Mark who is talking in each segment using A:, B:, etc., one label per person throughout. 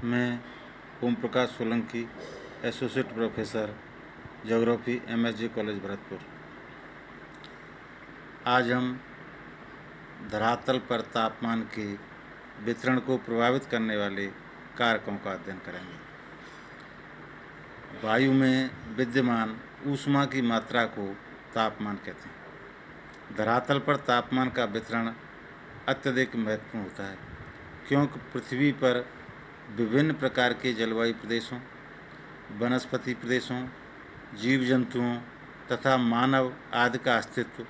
A: मैं Om Prakash Solanki, associate professor geography, MSG college Bharatpur. आज हम धरातल पर तापमान के वितरण को प्रभावित करने वाले कारकों का अध्ययन करेंगे। वायु में विद्यमान ऊष्मा की मात्रा को तापमान कहते हैं। धरातल पर तापमान का वितरण अत्यधिक महत्वपूर्ण होता है, क्योंकि पृथ्वी पर विभिन्न प्रकार के जलवायु प्रदेशों, वनस्पति प्रदेशों, जीव जंतुओं तथा मानव आदि का अस्तित्व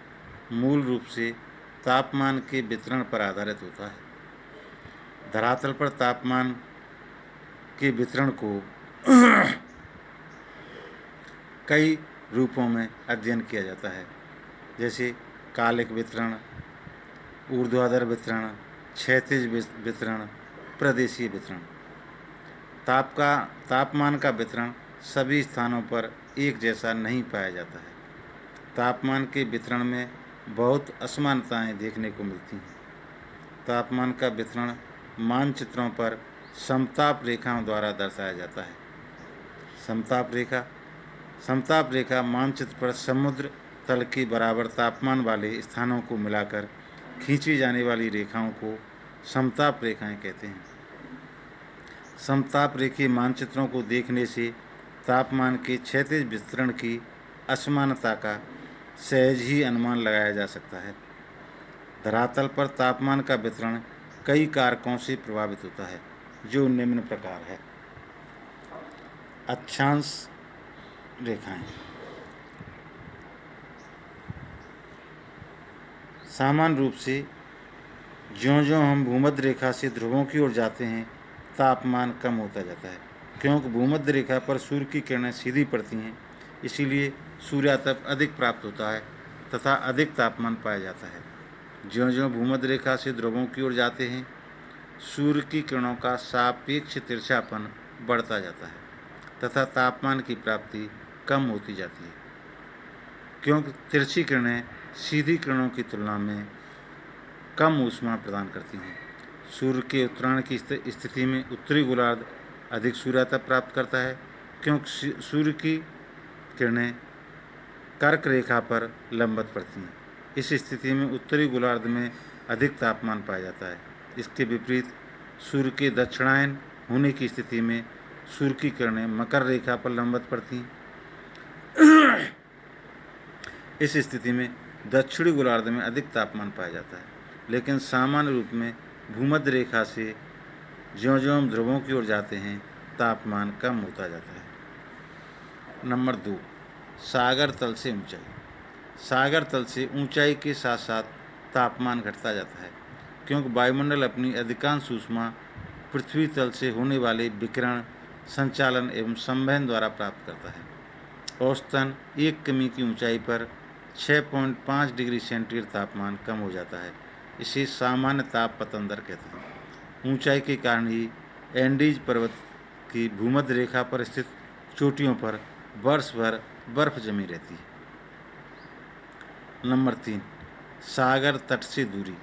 A: मूल रूप से तापमान के वितरण पर आधारित होता है। धरातल पर तापमान के वितरण को कई रूपों में अध्ययन किया जाता है, जैसे कालिक वितरण, ऊर्ध्वाधर वितरण, क्षैतिज वितरण, प्रदेशीय वितरण। तापमान का वितरण सभी स्थानों पर एक जैसा नहीं पाया जाता है। तापमान के वितरण में बहुत असमानताएं देखने को मिलती हैं। तापमान का वितरण मानचित्रों पर समताप रेखाओं द्वारा दर्शाया जाता है। समताप रेखा मानचित्र पर समुद्र तल के बराबर तापमान वाले स्थानों को मिलाकर खींची जाने वाली रेखाओं को समताप रेखाएं कहते हैं। समताप रेखीय मानचित्रों को देखने से तापमान के क्षैतिज वितरण की असमानता का सहज ही अनुमान लगाया जा सकता है। धरातल पर तापमान का वितरण कई कारकों से प्रभावित होता है, जो निम्न प्रकार है। अक्षांश रेखाएं। सामान्य रूप से ज्यों-ज्यों हम भूमध्य रेखा से ध्रुवों की ओर जाते हैं, तापमान कम होता जाता है, क्योंकि भूमध्य रेखा पर सूर्य की किरणें सीधी पड़ती हैं। इसीलिए सूर्यातप अधिक प्राप्त होता है तथा अधिक तापमान पाया जाता है। ज्यों-ज्यों भूमध्य रेखा से ध्रुवों की ओर जाते हैं, सूर्य की किरणों का सापेक्ष तिरछापन बढ़ता जाता है तथा तापमान की प्राप्ति कम होती जाती है, क्योंकि तिरछी किरणें सीधी किरणों की तुलना में कम ऊष्मा प्रदान करती हैं। सूर्य के उत्तरायण की स्थिति में उत्तरी गोलार्ध अधिक सूर्यातप प्राप्त करता है, क्योंकि सूर्य की किरणें कर्क रेखा पर लंबवत पड़ती हैं। इस स्थिति में उत्तरी गोलार्ध में अधिक तापमान पाया जाता है। इसके विपरीत सूर्य के दक्षिणायन होने की स्थिति में सूर्य की किरणें मकर रेखा पर लंबवत पड़ती हैं। इस स्थिति में दक्षिणी गोलार्ध में अधिक तापमान पाया जाता है, लेकिन सामान्य रूप में भूमध्य रेखा से ज्यों-ज्यों हम ध्रुवों की ओर जाते हैं, तापमान कम होता जाता है। नंबर 2, सागर तल से ऊंचाई। सागर तल से ऊंचाई के साथ साथ तापमान घटता जाता है, क्योंकि वायुमंडल अपनी अधिकांश ऊष्मा पृथ्वी तल से होने वाले विकिरण, संचालन एवं संवहन द्वारा प्राप्त करता है। औसतन 1 किमी की ऊंचाई पर 6.5 डिग्री सेंटीग्रेड तापमान कम हो जाता है। इसे सामान्य ताप पतन दर कहते हैं। ऊंचाई के कारण ही एंडीज पर्वत की भूमध्य रेखा पर स्थित चोटियों पर वर्ष भर बर्फ जमी रहती है। नंबर 3, सागर तट से दूरी।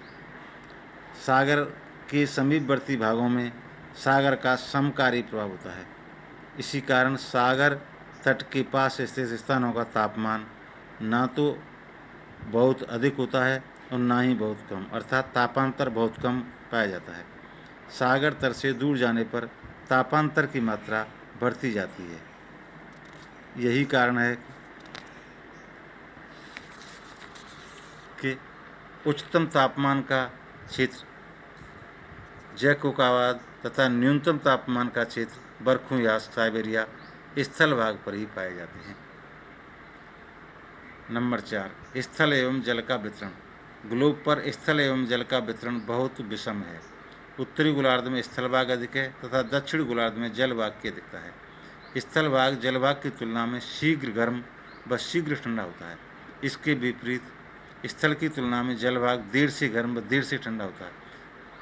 A: सागर के समीपवर्ती भागों में सागर का समकारी प्रभाव होता है। इसी कारण सागर तट के पास स्थित स्थानों का तापमान ना तो बहुत अधिक होता है और ना ही बहुत कम, अर्थात तापांतर बहुत कम पाया जाता है। सागर तट से दूर जाने पर तापांतर की मात्रा बढ़ती जाती है। यही कारण है कि उच्चतम तापमान का क्षेत्र जैकोकावाद तथा न्यूनतम तापमान का क्षेत्र बरखों या साइबेरिया स्थल भाग पर ही पाए जाते हैं। नंबर 4, स्थल एवं जल का वितरण। ग्लोब पर स्थल एवं जल का वितरण बहुत विषम है। उत्तरी गोलार्ध में स्थल भाग अधिक है तथा दक्षिणी गोलार्ध में जल भाग की अधिकता है। स्थल भाग जल भाग की तुलना में शीघ्र गर्म व शीघ्र ठंडा होता है। इसके विपरीत स्थल की तुलना में जल भाग देर से गर्म व देर से ठंडा होता है।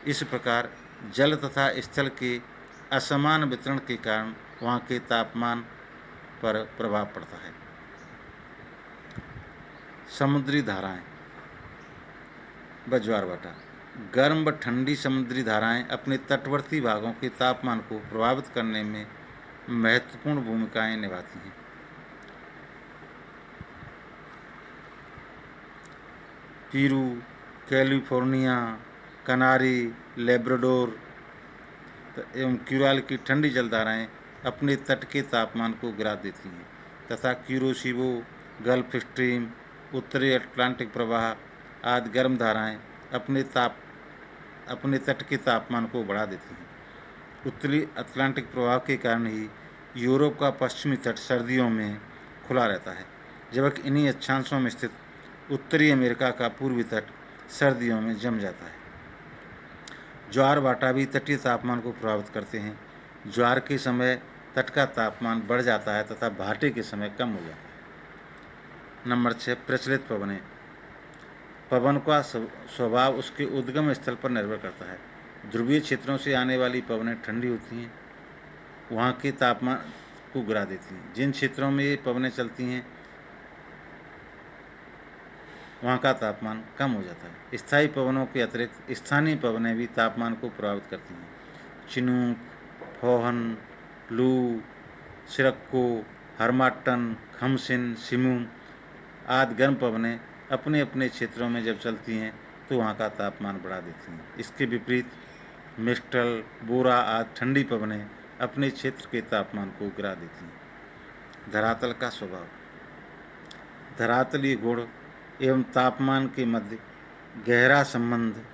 A: इस प्रकार जल तथा स्थल के असमान वितरण के कारण वहाँ के तापमान पर प्रभाव पड़ता है। समुद्री धाराएं व ज्वार भाटा। गर्म व ठंडी समुद्री धाराएं अपने तटवर्ती भागों के तापमान को प्रभावित करने में महत्वपूर्ण भूमिकाएं निभाती हैं। पेरू, कैलिफोर्निया, कनारी, लेब्राडोर एवं क्यूराल की ठंडी जलधाराएं अपने तट के तापमान को गिरा देती हैं तथा क्यूरोशिबो, गल्फ स्ट्रीम, उत्तरी अटलांटिक प्रवाह आदि गर्म धाराएं अपने तट के तापमान को बढ़ा देती हैं। उत्तरी अटलांटिक प्रवाह के कारण ही यूरोप का पश्चिमी तट सर्दियों में खुला रहता है, जबकि इन्हीं अक्षांशों में स्थित उत्तरी अमेरिका का पूर्वी तट सर्दियों में जम जाता है। ज्वार भाटा भी तटीय तापमान को प्रभावित करते हैं। ज्वार के समय तट का तापमान बढ़ जाता है तथा भाटे के समय कम हो जाता है। नंबर 6, प्रचलित पवनें। पवन का स्वभाव उसके उद्गम स्थल पर निर्भर करता है। ध्रुवीय क्षेत्रों से आने वाली पवनें ठंडी होती हैं, वहाँ के तापमान को गिरा देती हैं। जिन क्षेत्रों में ये पवनें चलती हैं वहाँ का तापमान कम हो जाता है। स्थायी पवनों के अतिरिक्त स्थानीय पवनें भी तापमान को प्रभावित करती हैं। चिनूक, फोहन, लू, सिरक्को, हरमाटन, खमसिन, सिमुम आदि गर्म पवनें अपने अपने क्षेत्रों में जब चलती हैं तो वहाँ का तापमान बढ़ा देती हैं। इसके विपरीत मिस्टल, बोरा आदि ठंडी पवनें अपने क्षेत्र के तापमान को गिरा देती हैं। धरातल का स्वभाव। धरातलीय गुण एवं तापमान के मध्य गहरा संबंध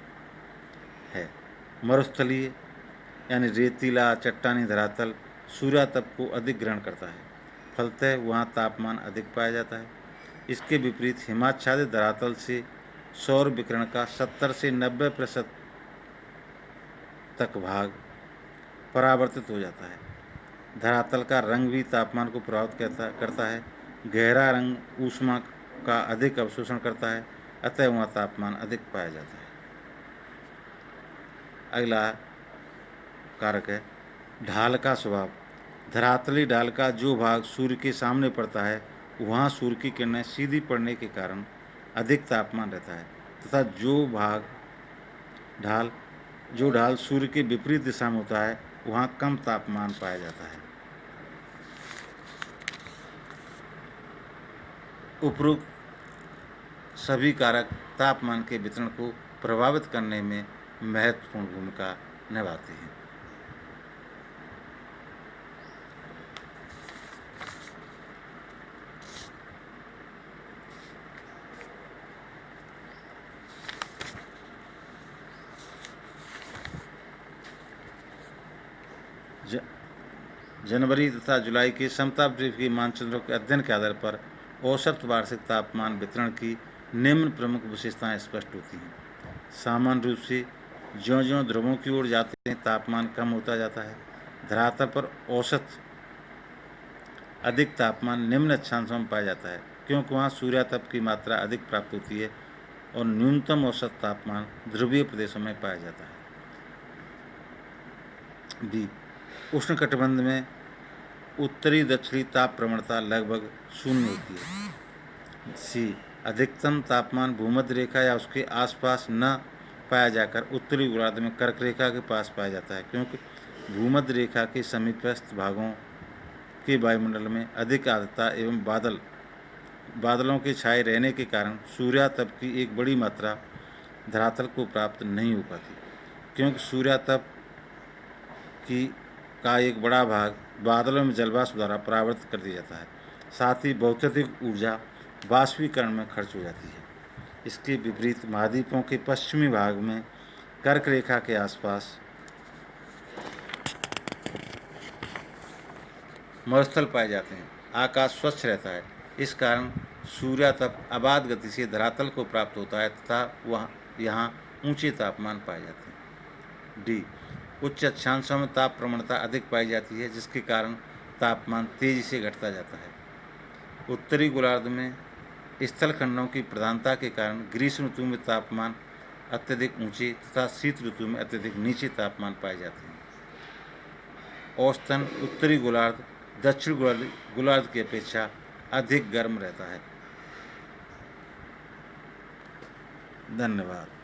A: है। मरुस्थलीय यानी रेतीला चट्टानी धरातल सूर्यातप को अधिक ग्रहण करता है, फलतः वहाँ तापमान अधिक पाया जाता है। इसके विपरीत हिमाच्छादित धरातल से सौर विकिरण का 70 से 90% तक भाग परावर्तित हो जाता है। धरातल का रंग भी तापमान को प्रभावित करता है। गहरा रंग ऊष्मा का अधिक अवशोषण करता है, अतः वहाँ तापमान अधिक पाया जाता है। अगला कारक है ढाल का स्वभाव। धरातली ढाल का जो भाग सूर्य के सामने पड़ता है वहाँ सूर्य की किरणें सीधी पड़ने के कारण अधिक तापमान रहता है तथा जो ढाल सूर्य के विपरीत दिशा में होता है वहाँ कम तापमान पाया जाता है। उपरोक्त सभी कारक तापमान के वितरण को प्रभावित करने में महत्वपूर्ण भूमिका निभाते हैं। जनवरी तथा जुलाई के समताप के मानचित्रों के अध्ययन के आधार पर औसत वार्षिक तापमान वितरण की निम्न प्रमुख विशेषताएं स्पष्ट होती हैं। सामान्य रूप से ज्यों-ज्यों ध्रुवों की ओर जाते हैं तापमान कम होता जाता है। धरातल पर औसत अधिक तापमान निम्न अक्षांशों में पाया जाता है क्योंकि वहाँ सूर्यातप की मात्रा अधिक प्राप्त होती है और न्यूनतम औसत तापमान ध्रुवीय प्रदेशों में पाया जाता है। बी, उष्णकटिबंध में उत्तरी दक्षिणी ताप प्रवणता लगभग शून्य होती है। सी, अधिकतम तापमान भूमध्य रेखा या उसके आसपास न पाया जाकर उत्तरी गोलार्ध में कर्क रेखा के पास पाया जाता है क्योंकि भूमध्य रेखा के समीपस्थ भागों के वायुमंडल में अधिक आर्द्रता एवं बादलों के छाए रहने के कारण सूर्यातप की एक बड़ी मात्रा धरातल को प्राप्त नहीं हो पाती क्योंकि सूर्यातप का एक बड़ा भाग बादलों में जलवाष्प द्वारा परावर्तित कर दिया जाता है। साथ ही भौतिक ऊर्जा वाष्पीकरण में खर्च हो जाती है। इसके विपरीत महाद्वीपों के पश्चिमी भाग में कर्क रेखा के आसपास मरुस्थल पाए जाते हैं। आकाश स्वच्छ रहता है, इस कारण सूर्यातप अबाध गति से धरातल को प्राप्त होता है तथा यहाँ ऊंचे तापमान पाए जाते हैं। डी, उच्च अक्षांशों में ताप प्रवणता अधिक पाई जाती है जिसके कारण तापमान तेजी से घटता जाता है। उत्तरी गोलार्ध में स्थल खंडों की प्रधानता के कारण ग्रीष्म ऋतु में तापमान अत्यधिक ऊंचे तथा शीत ऋतु में अत्यधिक नीचे तापमान पाए जाते हैं। औसतन उत्तरी गोलार्ध दक्षिण गोलार्ध की अपेक्षा अधिक गर्म रहता है। धन्यवाद।